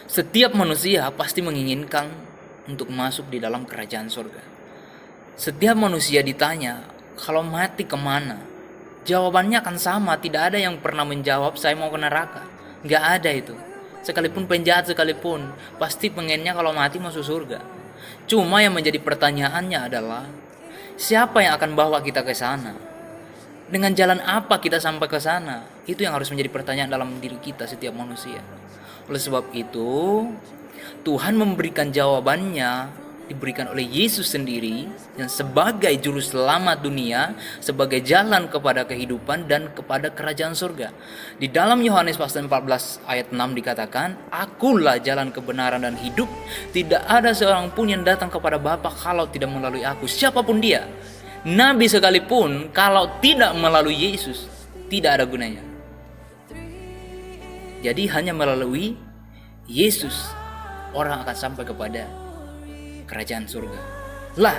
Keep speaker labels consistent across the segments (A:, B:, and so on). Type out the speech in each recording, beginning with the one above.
A: Setiap manusia pasti menginginkan untuk masuk di dalam kerajaan surga. Setiap manusia ditanya, kalau mati kemana? Jawabannya akan sama, tidak ada yang pernah menjawab saya mau ke neraka. Nggak ada itu. Sekalipun penjahat sekalipun, pasti pengennya kalau mati masuk surga. Cuma yang menjadi pertanyaannya adalah, siapa yang akan bawa kita ke sana? Dengan jalan apa kita sampai ke sana? Itu yang harus menjadi pertanyaan dalam diri kita setiap manusia. Oleh sebab itu, Tuhan memberikan jawabannya diberikan oleh Yesus sendiri yang sebagai juru selamat dunia, sebagai jalan kepada kehidupan dan kepada kerajaan surga. Di dalam Yohanes pasal 14 ayat 6 dikatakan, "Akulah jalan kebenaran dan hidup, tidak ada seorang pun yang datang kepada Bapa kalau tidak melalui aku." Siapapun dia, nabi sekalipun, kalau tidak melalui Yesus, tidak ada gunanya. Jadi hanya melalui Yesus orang akan sampai kepada kerajaan surga. Lah,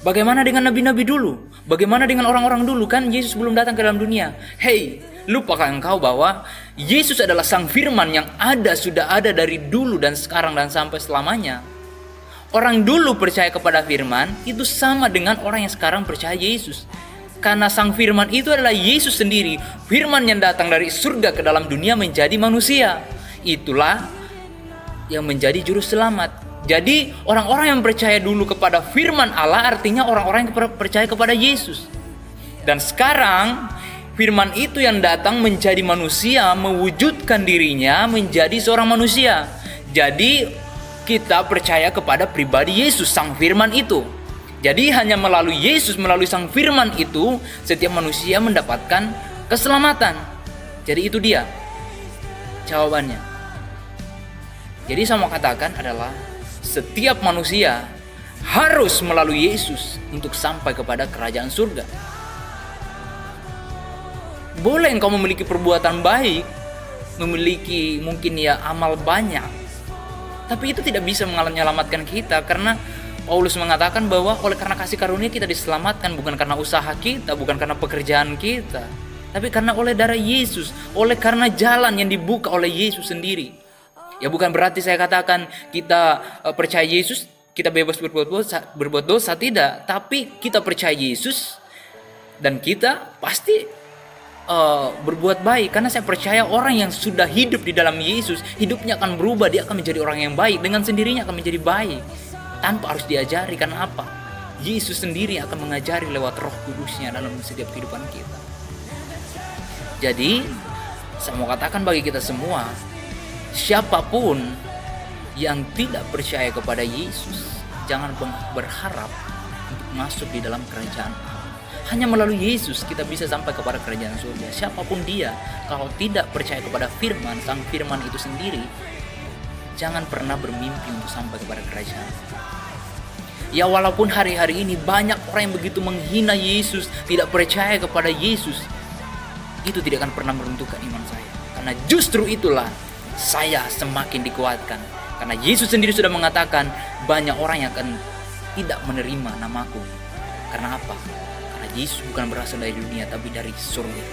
A: bagaimana dengan nabi-nabi dulu? Bagaimana dengan orang-orang dulu? Kan Yesus belum datang ke dalam dunia. Hei, lupakah engkau bahwa Yesus adalah Sang Firman yang sudah ada dari dulu dan sekarang dan sampai selamanya? Orang dulu percaya kepada Firman itu sama dengan orang yang sekarang percaya Yesus. Karena Sang Firman itu adalah Yesus sendiri, Firman yang datang dari surga ke dalam dunia menjadi manusia. Itulah yang menjadi juru selamat. Jadi orang-orang yang percaya dulu kepada firman Allah artinya orang-orang yang percaya kepada Yesus. Dan sekarang firman itu yang datang menjadi manusia, mewujudkan dirinya menjadi seorang manusia. Jadi kita percaya kepada pribadi Yesus, Sang Firman itu. Jadi hanya melalui Yesus, melalui Sang Firman itu, setiap manusia mendapatkan keselamatan. Jadi itu dia jawabannya. Jadi saya mau katakan adalah setiap manusia harus melalui Yesus untuk sampai kepada kerajaan surga. Boleh engkau memiliki perbuatan baik, memiliki mungkin ya amal banyak, tapi itu tidak bisa menyelamatkan kita, karena Paulus mengatakan bahwa oleh karena kasih karunia kita diselamatkan bukan karena usaha kita, bukan karena pekerjaan kita, tapi karena oleh darah Yesus, oleh karena jalan yang dibuka oleh Yesus sendiri. Ya bukan berarti saya katakan kita percaya Yesus, kita bebas berbuat dosa, tidak. Tapi kita percaya Yesus dan kita pasti berbuat baik. Karena saya percaya orang yang sudah hidup di dalam Yesus, hidupnya akan berubah, dia akan menjadi orang yang baik. Dengan sendirinya akan menjadi baik, tanpa harus diajari. Karena apa? Yesus sendiri akan mengajari lewat Roh Kudusnya dalam setiap kehidupan kita. Jadi saya mau katakan bagi kita semua, siapapun yang tidak percaya kepada Yesus, jangan berharap untuk masuk di dalam kerajaan Allah. Hanya melalui Yesus kita bisa sampai kepada kerajaan surga. Siapapun dia, kalau tidak percaya kepada firman, Sang Firman itu sendiri, jangan pernah bermimpi untuk sampai kepada kerajaan. Ya walaupun hari-hari ini banyak orang yang begitu menghina Yesus, tidak percaya kepada Yesus, itu tidak akan pernah meruntuhkan iman saya. Karena justru itulah saya semakin dikuatkan. Karena Yesus sendiri sudah mengatakan banyak orang yang akan tidak menerima namaku. Karena apa? Karena Yesus bukan berasal dari dunia tapi dari surga.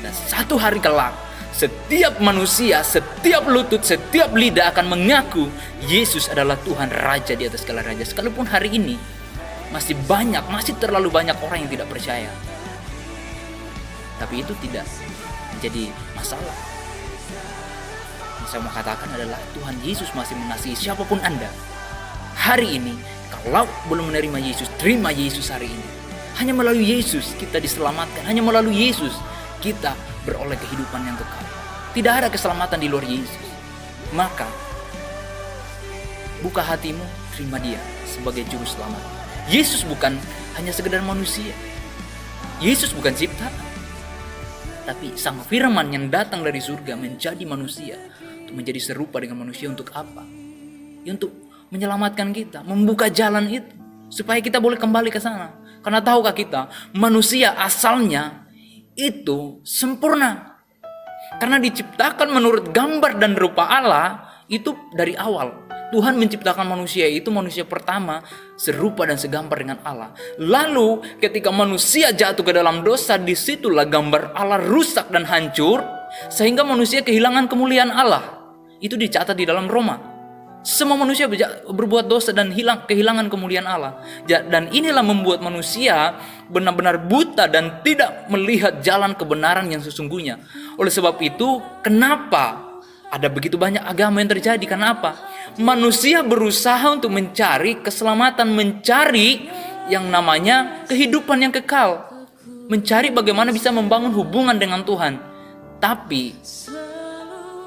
A: Dan satu hari kelak setiap manusia, setiap lutut, setiap lidah akan mengaku Yesus adalah Tuhan Raja di atas segala raja. Sekalipun hari ini masih terlalu banyak orang yang tidak percaya. Tapi itu tidak menjadi masalah. Saya mau katakan adalah Tuhan Yesus masih mengasihi siapapun Anda. Hari ini, kalau belum menerima Yesus, terima Yesus hari ini. Hanya melalui Yesus kita diselamatkan. Hanya melalui Yesus kita beroleh kehidupan yang kekal. Tidak ada keselamatan di luar Yesus. Maka, buka hatimu, terima Dia sebagai juru selamat. Yesus bukan hanya sekedar manusia. Yesus bukan ciptaan. Tapi Sang Firman yang datang dari surga menjadi manusia, untuk menjadi serupa dengan manusia. Untuk apa? Ya, untuk menyelamatkan kita, membuka jalan itu supaya kita boleh kembali ke sana. Karena tahukah kita, manusia asalnya itu sempurna. Karena diciptakan menurut gambar dan rupa Allah itu dari awal. Tuhan menciptakan manusia itu, manusia pertama serupa dan segambar dengan Allah. Lalu ketika manusia jatuh ke dalam dosa, disitulah gambar Allah rusak dan hancur, sehingga manusia kehilangan kemuliaan Allah. Itu dicatat di dalam Roma. Semua manusia berbuat dosa dan kehilangan kemuliaan Allah. Dan inilah membuat manusia benar-benar buta dan tidak melihat jalan kebenaran yang sesungguhnya. Oleh sebab itu, kenapa ada begitu banyak agama yang terjadi? Karena apa? Manusia berusaha untuk mencari keselamatan, mencari yang namanya kehidupan yang kekal, mencari bagaimana bisa membangun hubungan dengan Tuhan. Tapi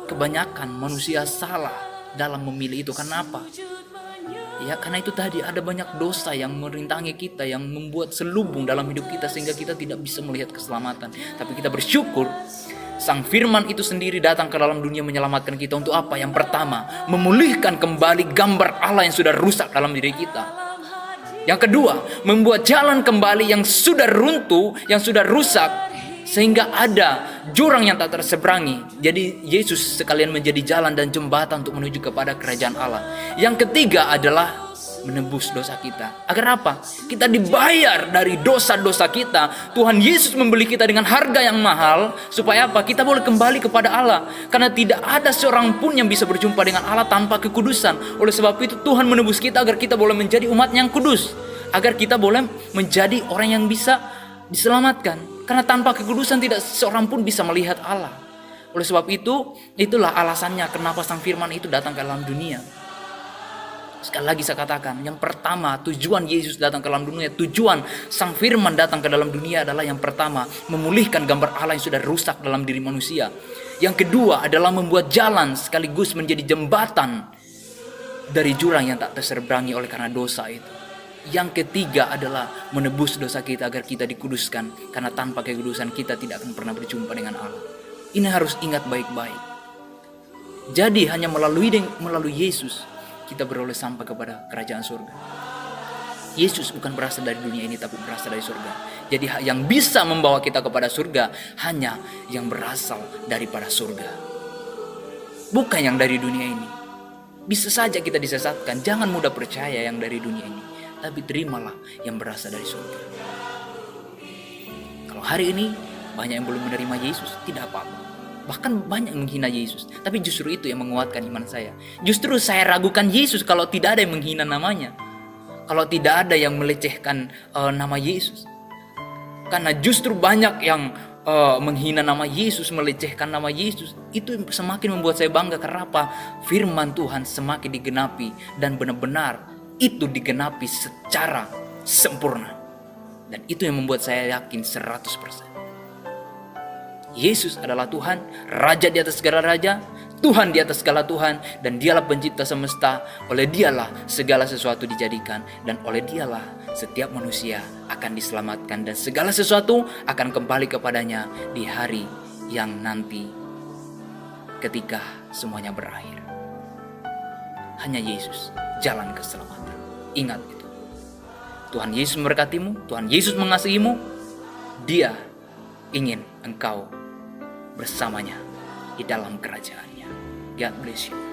A: kebanyakan manusia salah dalam memilih itu. Kenapa? Ya, karena itu tadi ada banyak dosa yang merintangi kita, yang membuat selubung dalam hidup kita sehingga kita tidak bisa melihat keselamatan. Tapi kita bersyukur Sang Firman itu sendiri datang ke dalam dunia menyelamatkan kita untuk apa? Yang pertama, memulihkan kembali gambar Allah yang sudah rusak dalam diri kita. Yang kedua, membuat jalan kembali yang sudah runtuh, yang sudah rusak, sehingga ada jurang yang tak terseberangi. Jadi Yesus sekalian menjadi jalan dan jembatan untuk menuju kepada kerajaan Allah. Yang ketiga adalah menebus dosa kita. Agar apa? Kita dibayar dari dosa-dosa kita. Tuhan Yesus membeli kita dengan harga yang mahal. Supaya apa? Kita boleh kembali kepada Allah. Karena tidak ada seorang pun yang bisa berjumpa dengan Allah tanpa kekudusan. Oleh sebab itu Tuhan menebus kita agar kita boleh menjadi umat yang kudus. Agar kita boleh menjadi orang yang bisa diselamatkan. Karena tanpa kekudusan tidak seorang pun bisa melihat Allah. Oleh sebab itu, itulah alasannya kenapa Sang Firman itu datang ke dalam dunia. Sekali lagi saya katakan, yang pertama tujuan Yesus datang ke dalam dunia, tujuan Sang Firman datang ke dalam dunia adalah yang pertama, memulihkan gambar Allah yang sudah rusak dalam diri manusia. Yang kedua adalah membuat jalan sekaligus menjadi jembatan dari jurang yang tak terseberangi oleh karena dosa itu. Yang ketiga adalah menebus dosa kita agar kita dikuduskan. Karena tanpa kekudusan kita tidak akan pernah berjumpa dengan Allah. Ini harus ingat baik-baik. Jadi hanya melalui Yesus kita beroleh sampai kepada kerajaan surga. Yesus bukan berasal dari dunia ini, tapi berasal dari surga. Jadi yang bisa membawa kita kepada surga hanya yang berasal daripada surga, bukan yang dari dunia ini. Bisa saja kita disesatkan. Jangan mudah percaya yang dari dunia ini, tapi terimalah yang berasal dari surga. Kalau hari ini banyak yang belum menerima Yesus, tidak apa-apa. Bahkan banyak yang menghina Yesus. Tapi justru itu yang menguatkan iman saya. Justru saya ragukan Yesus kalau tidak ada yang menghina namanya. Kalau tidak ada yang melecehkan nama Yesus. Karena justru banyak yang menghina nama Yesus, melecehkan nama Yesus. Itu semakin membuat saya bangga. Karena apa? Firman Tuhan semakin digenapi. Dan benar-benar itu digenapi secara sempurna. Dan itu yang membuat saya yakin 100%. Yesus adalah Tuhan, Raja di atas segala raja, Tuhan di atas segala Tuhan, dan Dialah pencipta semesta. Oleh Dialah segala sesuatu dijadikan, dan oleh Dialah setiap manusia akan diselamatkan, dan segala sesuatu akan kembali kepadanya di hari yang nanti ketika semuanya berakhir. Hanya Yesus jalan keselamatan. Ingat itu. Tuhan Yesus memberkatimu, Tuhan Yesus mengasihimu. Dia ingin engkau bersamanya di dalam kerajaannya. God bless you.